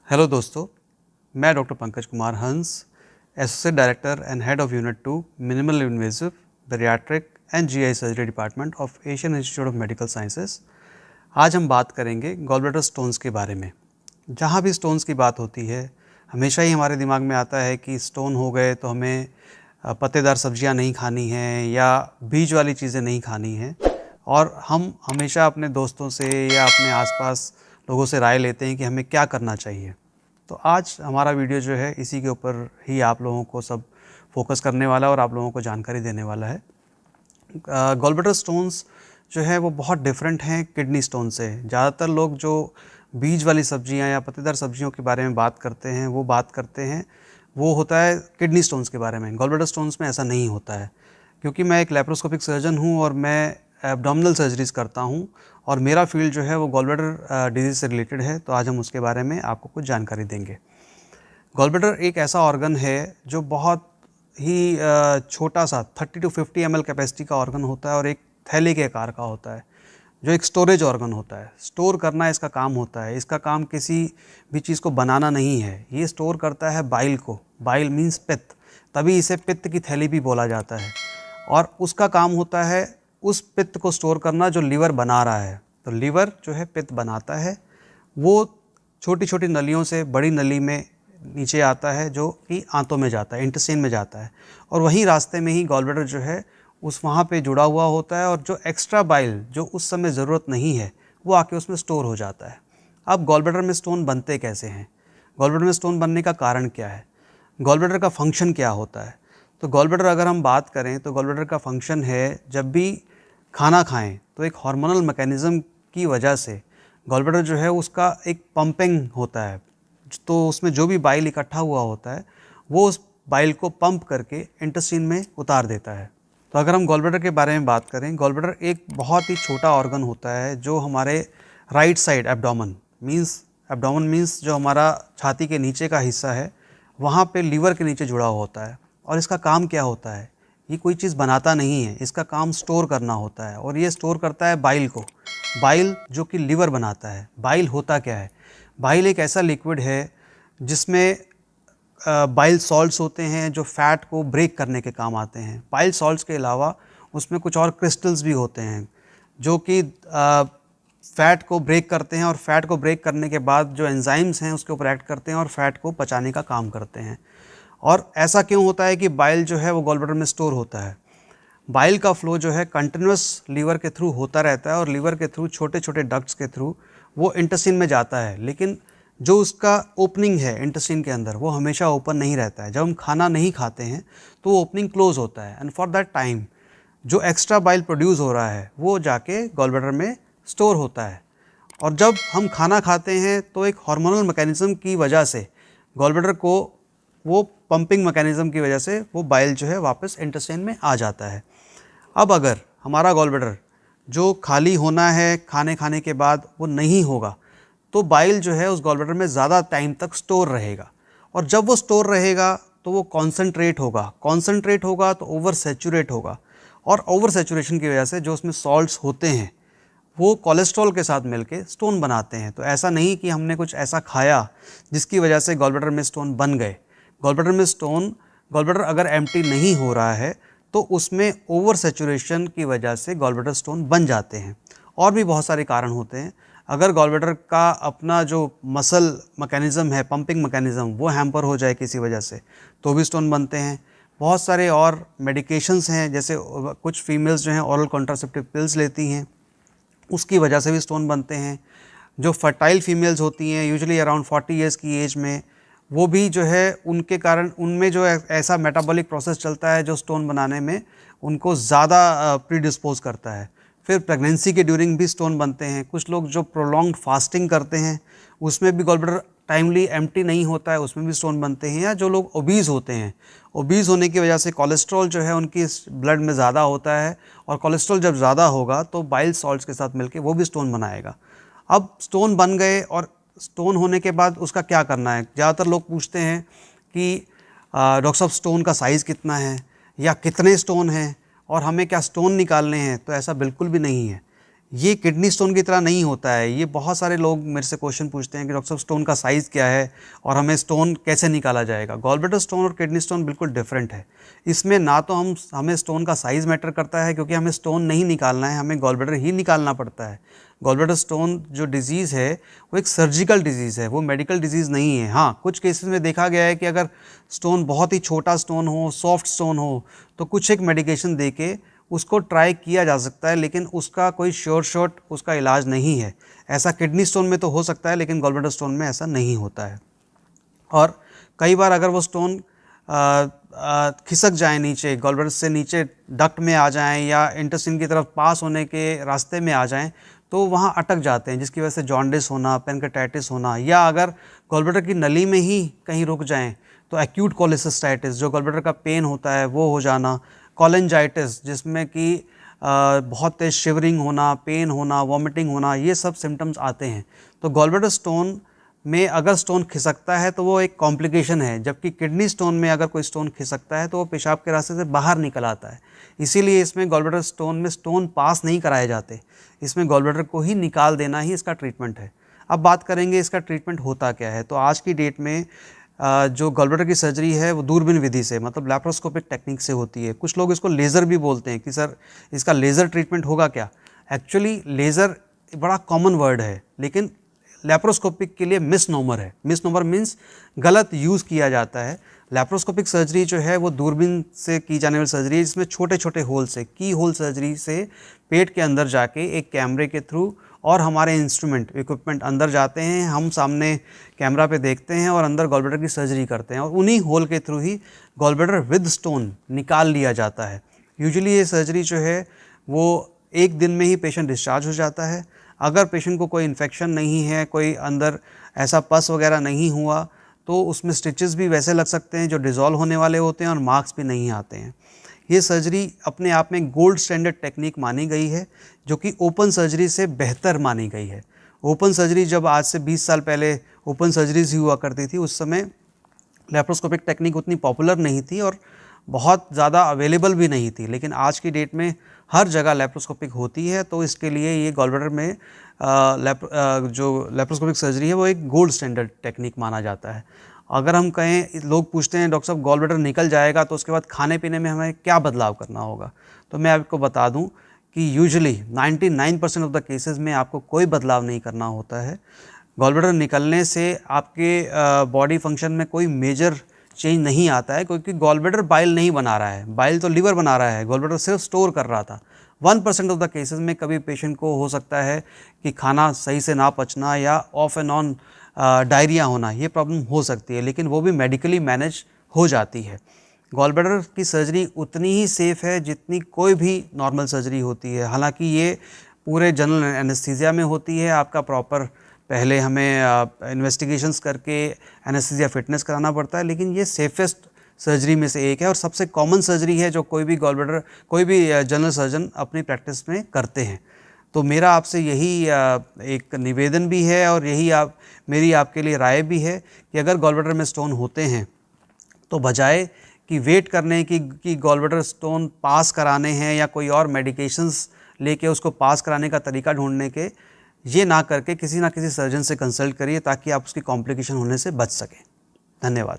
Hello दोस्तों, मैं doctor Pankaj Kumar हंस, associate director and head of unit 2 minimal invasive bariatric and GI surgery department of Asian institute of medical sciences. आज हम बात करेंगे गॉल ब्लैडर स्टोन्स के बारे में। जहाँ भी स्टोन्स की बात होती है, हमेशा ही हमारे दिमाग में आता है कि स्टोन हो गए तो हमें पत्तेदार सब्जियाँ नहीं खानी हैं या बीज वाली चीज़ें नहीं खानी हैं। और हम हमेशा अपने दोस्तों से या अपने आसपास लोगों से राय लेते हैं कि हमें क्या करना चाहिए। तो आज हमारा वीडियो जो है इसी के ऊपर ही आप लोगों को सब फोकस करने वाला है और आप लोगों को जानकारी देने वाला है। गॉल ब्लैडर स्टोन्स जो है वो बहुत डिफरेंट हैं किडनी स्टोन से। ज़्यादातर लोग जो बीज वाली सब्जियां या पत्तेदार सब्जियों के बारे में बात करते हैं वो होता है किडनी स्टोन्स के बारे में। गॉल ब्लैडर स्टोन्स में ऐसा नहीं होता है, क्योंकि मैं एक लैप्रोस्कोपिक सर्जन हूँ और मैं एब्डोमिनल सर्जरीज़ करता हूँ और मेरा फील्ड जो है वो गॉल ब्लैडर डिजीज़ से रिलेटेड है। तो आज हम उसके बारे में आपको कुछ जानकारी देंगे। गॉल ब्लैडर एक ऐसा ऑर्गन है जो बहुत ही छोटा सा 30 to 50 ml कैपेसिटी का ऑर्गन होता है और एक थैले के आकार का होता है, जो एक स्टोरेज ऑर्गन होता है। स्टोर करना इसका काम होता है। इसका काम किसी भी चीज़ को बनाना नहीं है, ये स्टोर करता है बाइल को। बाइल मीन्स पित्त, तभी इसे पित्त की थैली भी बोला जाता है। और उसका काम होता है उस पित्त को स्टोर करना जो लीवर बना रहा है। तो लीवर जो है पित्त बनाता है, वो छोटी छोटी नलियों से बड़ी नली में नीचे आता है, जो कि आंतों में जाता है, इंटेस्टाइन में जाता है। और वहीं रास्ते में ही गॉल ब्लैडर जो है उस वहाँ पे जुड़ा हुआ होता है और जो एक्स्ट्रा बाइल जो उस समय ज़रूरत नहीं है वो आके उसमें स्टोर हो जाता है। अब गॉल ब्लैडर में स्टोन बनते कैसे हैं, गॉल ब्लैडर में स्टोन बनने का कारण क्या है, गॉल ब्लैडर का फंक्शन क्या होता है। तो गॉल ब्लैडर अगर हम बात करें तो गॉल ब्लैडर का फंक्शन है, जब भी खाना खाएं तो एक हार्मोनल मैकेनिज़्म की वजह से गॉल ब्लैडर जो है उसका एक पंपिंग होता है। तो उसमें जो भी बाइल इकट्ठा हुआ होता है वो उस बाइल को पंप करके इंटेस्टाइन में उतार देता है। तो अगर हम गॉल ब्लैडर के बारे में बात करें, गॉल ब्लैडर एक बहुत ही छोटा ऑर्गन होता है जो हमारे राइट साइड एब्डोमेन मीन्स जो हमारा छाती के नीचे का हिस्सा है, वहाँ पे लीवर के नीचे जुड़ा हुआ होता है। और इसका काम क्या होता है, ये कोई चीज़ बनाता नहीं है, इसका काम स्टोर करना होता है। और ये स्टोर करता है बाइल को, बाइल जो कि लीवर बनाता है। बाइल होता क्या है, बाइल एक ऐसा लिक्विड है जिसमें बाइल सॉल्ट्स होते हैं जो फैट को ब्रेक करने के काम आते हैं। बाइल सॉल्ट्स के अलावा उसमें कुछ और क्रिस्टल्स भी होते हैं जो कि फैट को ब्रेक करते हैं और फैट को ब्रेक करने के बाद जो एंजाइम्स हैं उसके ऊपर एक्ट करते हैं और फैट को पचाने का काम करते हैं। और ऐसा क्यों होता है कि बाइल जो है वो गॉल ब्लैडर में स्टोर होता है। बाइल का फ्लो जो है कंटिन्यूस लीवर के थ्रू होता रहता है और लीवर के थ्रू छोटे छोटे डक्ट्स के थ्रू वो इंटेस्टाइन में जाता है। लेकिन जो उसका ओपनिंग है इंटेस्टाइन के अंदर वो हमेशा ओपन नहीं रहता है। जब हम खाना नहीं खाते हैं तो वो ओपनिंग क्लोज होता है एंड फॉर दैट टाइम जो एक्स्ट्रा बाइल प्रोड्यूस हो रहा है वो जाके गॉल ब्लैडर में स्टोर होता है। और जब हम खाना खाते हैं तो एक हार्मोनल मैकेनिज़्म की वजह से गॉल ब्लैडर को वो पंपिंग मैकेनिज़्म की वजह से वो बाइल जो है वापस इंटेस्टाइन में आ जाता है। अब अगर हमारा गॉल ब्लैडर जो खाली होना है खाने के बाद वो नहीं होगा तो बाइल जो है उस गॉल ब्लैडर में ज़्यादा टाइम तक स्टोर रहेगा। और जब वो स्टोर रहेगा तो वो कॉन्सेंट्रेट होगा तो ओवर सैचुरेट होगा। और ओवर सैचुरेशन की वजह से जो उसमें सॉल्ट्स होते हैं वो कोलेस्ट्रॉल के साथ मिलके स्टोन बनाते हैं। तो ऐसा नहीं कि हमने कुछ ऐसा खाया जिसकी वजह से गॉल ब्लैडर में स्टोन बन गए। गॉल ब्लैडर अगर एम्प्टी नहीं हो रहा है तो उसमें ओवर सैचुरेशन की वजह से गॉल ब्लैडर स्टोन बन जाते हैं। और भी बहुत सारे कारण होते हैं। अगर गॉल ब्लैडर का अपना जो मसल मैकेनिज़्म है, पंपिंग मैकेनिज़्म, वो हैम्पर हो जाए किसी वजह से तो भी स्टोन बनते हैं। बहुत सारे और मेडिकेशंस हैं, जैसे कुछ फीमेल्स जो हैं ओरल कॉन्ट्रासेप्टिव पिल्स लेती हैं, उसकी वजह से भी स्टोन बनते हैं। जो फर्टाइल फीमेल्स होती हैं यूजुअली अराउंड 40 ईयर्स की एज में, वो भी जो है उनके कारण उनमें जो ऐसा मेटाबॉलिक प्रोसेस चलता है जो स्टोन बनाने में उनको ज़्यादा प्रीडिस्पोज करता है। फिर प्रेगनेंसी के ड्यूरिंग भी स्टोन बनते हैं। कुछ लोग जो प्रोलॉन्ग्ड फास्टिंग करते हैं उसमें भी गॉल ब्लैडर टाइमली एम्प्टी नहीं होता है, उसमें भी स्टोन बनते हैं। या जो लोग ओबीज़ होते हैं, ओबीज़ होने की वजह से कोलेस्ट्रॉल जो है उनकी ब्लड में ज़्यादा होता है और कोलेस्ट्रॉल जब ज़्यादा होगा तो बाइल सॉल्ट्स के साथ मिलके वो भी स्टोन बनाएगा। अब स्टोन बन गए और स्टोन होने के बाद उसका क्या करना है। ज़्यादातर लोग पूछते हैं कि डॉक्टर साहब स्टोन का साइज़ कितना है या कितने स्टोन हैं और हमें क्या स्टोन निकालने हैं। तो ऐसा बिल्कुल भी नहीं है। ये किडनी स्टोन की तरह नहीं होता है। ये बहुत सारे लोग मेरे से क्वेश्चन पूछते हैं कि डॉक्टर साहब स्टोन का साइज़ क्या है और हमें स्टोन कैसे निकाला जाएगा। गॉल ब्लैडर स्टोन और किडनी स्टोन बिल्कुल डिफरेंट है। इसमें ना तो हमें स्टोन का साइज़ मैटर करता है, क्योंकि हमें स्टोन नहीं निकालना है, हमें गॉल ब्लैडर ही निकालना पड़ता है। गॉल ब्लैडर स्टोन जो डिज़ीज़ है वो एक सर्जिकल डिज़ीज़ है, वो मेडिकल डिज़ीज़ नहीं है। हाँ, कुछ केसेस में देखा गया है कि अगर स्टोन बहुत ही छोटा स्टोन हो, सॉफ्ट स्टोन हो, तो कुछ एक मेडिकेशन दे के उसको ट्राई किया जा सकता है, लेकिन उसका कोई श्योर शॉट उसका इलाज नहीं है। ऐसा किडनी स्टोन में तो हो सकता है, लेकिन गॉल ब्लैडर स्टोन में ऐसा नहीं होता है। और कई बार अगर वो स्टोन खिसक जाए नीचे, गॉल ब्लैडर से नीचे डक्ट में आ जाएं या इंटेस्टाइन की तरफ पास होने के रास्ते में आ जाएं, तो वहाँ अटक जाते हैं, जिसकी वजह से जॉन्डिस होना, पैनक्रेटाइटिस होना, या अगर गॉल ब्लैडर की नली में ही कहीं रुक जाएं तो एक्यूट कोलेसिस्टाइटिस, जो गॉल ब्लैडर का पेन होता है वो हो जाना, कोलेंजाइटिस जिसमें कि बहुत तेज शिवरिंग होना, पेन होना, वॉमिटिंग होना, ये सब सिम्टम्स आते हैं। तो गॉल ब्लैडर स्टोन में अगर स्टोन खिसकता है तो वो एक कॉम्प्लिकेशन है, जबकि किडनी स्टोन में अगर कोई स्टोन खिसकता है तो वो पेशाब के रास्ते से बाहर निकल आता है। इसीलिए इसमें गॉल ब्लैडर स्टोन में स्टोन पास नहीं कराए जाते, इसमें गॉल ब्लैडर को ही निकाल देना ही इसका ट्रीटमेंट है। अब बात करेंगे इसका ट्रीटमेंट होता क्या है। तो आज की डेट में जो गॉल ब्लैडर की सर्जरी है वो दूरबीन विधि से, मतलब लैप्रोस्कोपिक टेक्निक से होती है। कुछ लोग इसको लेज़र भी बोलते हैं कि सर इसका लेज़र ट्रीटमेंट होगा क्या। एक्चुअली लेज़र बड़ा कॉमन वर्ड है, लेकिन लैप्रोस्कोपिक के लिए मिसनोमर है। मिसनोमर मीन्स गलत यूज़ किया जाता है। लैप्रोस्कोपिक सर्जरी जो है वो दूरबीन से की जाने वाली सर्जरी है, जिसमें छोटे छोटे होल से, की होल सर्जरी से पेट के अंदर जाके एक कैमरे के थ्रू और हमारे इंस्ट्रूमेंट इक्विपमेंट अंदर जाते हैं, हम सामने कैमरा पे देखते हैं और अंदर गॉल ब्लैडर की सर्जरी करते हैं, और उन्हीं होल के थ्रू ही गॉल ब्लैडर विद स्टोन निकाल लिया जाता है। यूजुअली ये सर्जरी जो है वो एक दिन में ही पेशेंट डिस्चार्ज हो जाता है। अगर पेशेंट को कोई इन्फेक्शन नहीं है, कोई अंदर ऐसा पस वगैरह नहीं हुआ, तो उसमें स्टिचेस भी वैसे लग सकते हैं जो डिज़ोल्व होने वाले होते हैं और मार्क्स भी नहीं आते हैं। ये सर्जरी अपने आप में गोल्ड स्टैंडर्ड टेक्निक मानी गई है, जो कि ओपन सर्जरी से बेहतर मानी गई है। ओपन सर्जरी जब आज से 20 साल पहले ओपन सर्जरीज ही हुआ करती थी, उस समय लैप्रोस्कोपिक टेक्निक उतनी पॉपुलर नहीं थी और बहुत ज़्यादा अवेलेबल भी नहीं थी, लेकिन आज की डेट में हर जगह लैप्रोस्कोपिक होती है। तो इसके लिए ये गॉल ब्लैडर में जो लैप्रोस्कोपिक सर्जरी है वो एक गोल्ड स्टैंडर्ड टेक्निक माना जाता है। अगर हम कहें, लोग पूछते हैं डॉक्टर साहब गॉल ब्लैडर निकल जाएगा तो उसके बाद खाने पीने में हमें क्या बदलाव करना होगा, तो मैं आपको बता दूं कि यूजुअली 99% ऑफ द केसेस में आपको कोई बदलाव नहीं करना होता है। गॉल ब्लैडर निकलने से आपके बॉडी फंक्शन में कोई मेजर चेंज नहीं आता है, क्योंकि गॉल ब्लैडर बाइल नहीं बना रहा है, बाइल तो लीवर बना रहा है, गॉल ब्लैडर सिर्फ स्टोर कर रहा था। 1% ऑफ द केसेस में कभी पेशेंट को हो सकता है कि खाना सही से ना पचना या ऑफ एंड ऑन डायरिया होना, ये प्रॉब्लम हो सकती है, लेकिन वो भी मेडिकली मैनेज हो जाती है। गॉल ब्लैडर की सर्जरी उतनी ही सेफ़ है जितनी कोई भी नॉर्मल सर्जरी होती है। हालांकि ये पूरे जनरल एनेस्थीसिया में होती है, आपका प्रॉपर पहले हमें इन्वेस्टिगेशंस करके एनेस्थीसिया फिटनेस कराना पड़ता है, लेकिन ये सेफेस्ट सर्जरी में से एक है और सबसे कॉमन सर्जरी है जो कोई भी गॉल ब्लैडर, कोई भी जनरल सर्जन अपनी प्रैक्टिस में करते हैं। तो मेरा आपसे यही एक निवेदन भी है और यही मेरी आपके लिए राय भी है कि अगर गॉल ब्लैडर में स्टोन होते हैं तो बजाय कि वेट करने कि गॉल ब्लैडर स्टोन पास कराने हैं या कोई और मेडिकेशंस लेके उसको पास कराने का तरीका ढूंढने के, ये ना करके किसी ना किसी सर्जन से कंसल्ट करिए ताकि आप उसकी कॉम्प्लिकेशन होने से बच सकें। धन्यवाद।